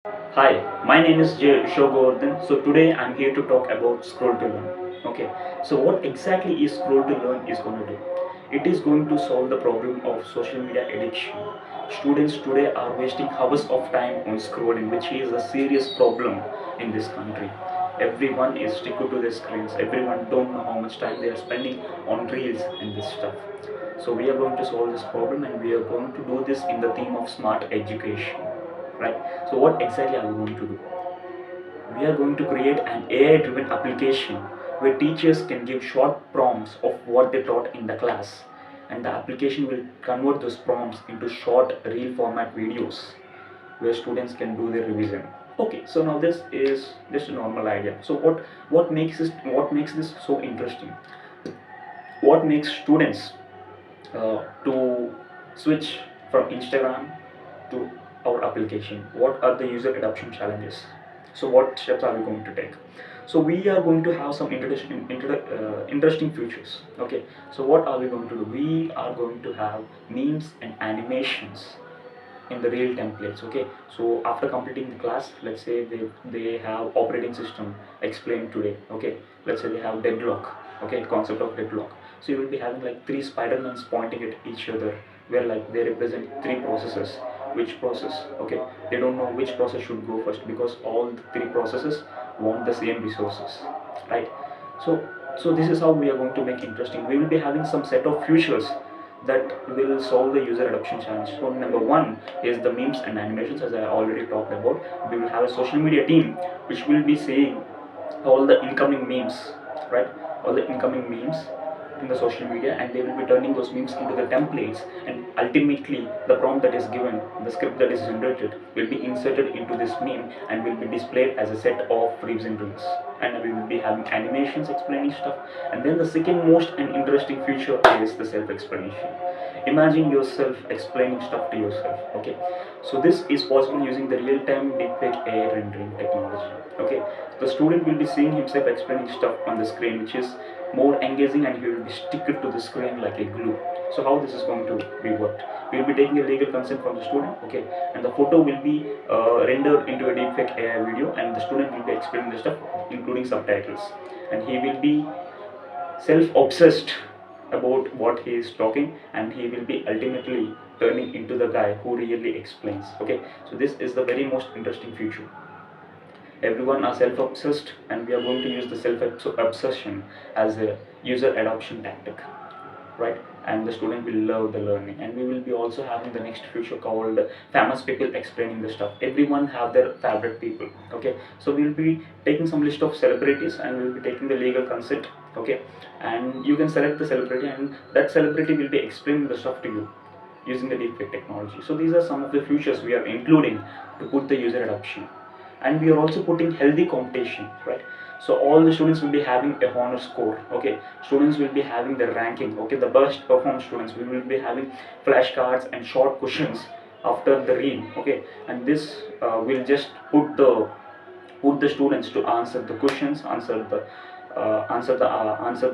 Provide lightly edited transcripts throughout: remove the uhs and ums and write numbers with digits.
Hi, my name is Shogordhan. So today I'm here to talk about Scroll2Learn. Okay, so what exactly is Scroll2Learn is going to do? It is going to solve the problem of social media addiction. Students today are wasting hours of time on scrolling, which is a serious problem in this country. Everyone is stick to their screens. Everyone don't know how much time they are spending on reels and this stuff. So we are going to solve this problem, and we are going to do this in the theme of smart education, right? So what exactly are we going to do? We are going to create an AI driven application where teachers can give short prompts of what they taught in the class, and the application will convert those prompts into short reel format videos where students can do their revision. Okay, so now this is just a normal idea. So what makes this so interesting? What makes students to switch from Instagram to our application? What are the user adoption challenges? So what steps are we going to take? So we are going to have some interesting features. Okay, so what are we going to do? We are going to have memes and animations in the real templates. Okay, so after completing the class, let's say they have operating system explained today. Okay, let's say they have deadlock. Okay, concept of deadlock. So you will be having like three spider-mans pointing at each other, where like they represent three processes. Which process? Okay, they don't know which process should go first because all the three processes want the same resources, right? So this is how we are going to make interesting. We will be having some set of features that will solve the user adoption challenge. So number one is the memes and animations, as I already talked about. We will have a social media team which will be saying all the incoming memes, right? All the incoming memes in the social media, and they will be turning those memes into the templates, and ultimately the prompt that is given, the script that is generated, will be inserted into this meme and will be displayed as a set of reels and reels, and we will be having animations explaining stuff. And then the second most and interesting feature is the self-explanation. Imagine yourself explaining stuff to yourself. Okay, so this is possible using the real-time deepfake AI rendering technology. Okay, the student will be seeing himself explaining stuff on the screen, which is more engaging, and he will be sticked to the screen like a glue. So how this is going to be worked? We will be taking a legal consent from the student. Okay, and the photo will be rendered into a deepfake AI video, and the student will be explaining the stuff, including subtitles, and he will be self-obsessed about what he is talking, and he will be ultimately turning into the guy who really explains. Okay, so this is the very most interesting feature. Everyone are self-obsessed, and we are going to use the self-obsession as a user adoption tactic, right? And the student will love the learning. And we will be also having the next feature called famous people explaining the stuff. Everyone have their favorite people. Okay, so we'll be taking some list of celebrities, and we'll be taking the legal consent. Okay, and you can select the celebrity, and that celebrity will be explaining the stuff to you using the deepfake technology. So these are some of the features we are including to put the user adoption. And we are also putting healthy competition, right? So all the students will be having a honor score. Okay, students will be having the ranking. Okay, the best performed students, we will be having flashcards and short questions after the read. Okay, and this will just put the students to answer the questions, answer the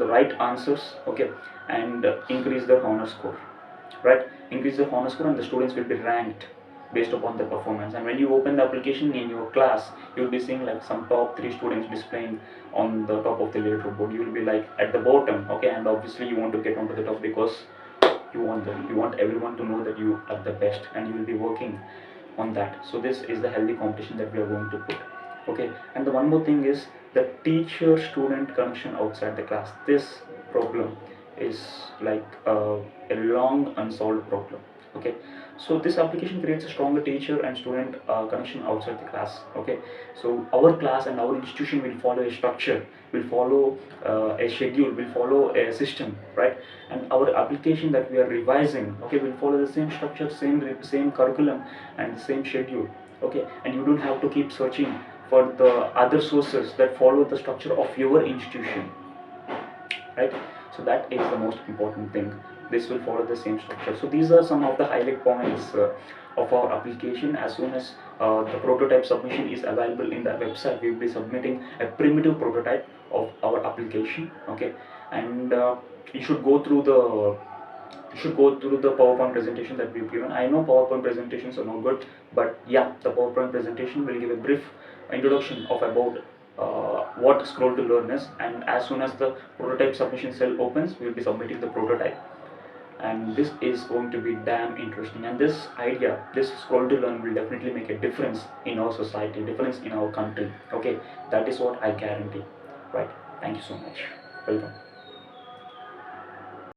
right answers. Okay, and increase the honor score, right? Increase the honor score, and the students will be ranked based upon the performance. And when you open the application in your class, you'll be seeing like some top three students displaying on the top of the leaderboard. You will be like at the bottom. Okay, and obviously you want to get onto the top because you want everyone to know that you are the best, and you will be working on that. So this is the healthy competition that we are going to put. Okay, and the one more thing is the teacher student connection outside the class. This problem is like a long unsolved problem. Okay, so this application creates a stronger teacher and student connection outside the class. Okay, so our class and our institution will follow a structure, will follow a schedule, will follow a system, right? And our application that we are revising, okay, will follow the same structure, same curriculum, and the same schedule. Okay, and you don't have to keep searching for the other sources that follow the structure of your institution, right? So that is the most important thing. This will follow the same structure. So these are some of the highlight points of our application. As soon as the prototype submission is available in the website, we will be submitting a primitive prototype of our application. Okay, and you should go through the you should go through the PowerPoint presentation that we've given. I know PowerPoint presentations are not good, but yeah, the PowerPoint presentation will give a brief introduction of about what Scroll to Learn is, and as soon as the prototype submission cell opens, we will be submitting the prototype. And this is going to be damn interesting, and this idea, this Scroll to Learn, will definitely make a difference in our society, difference in our country. Okay, that is what I guarantee. Right, thank you so much. Welcome.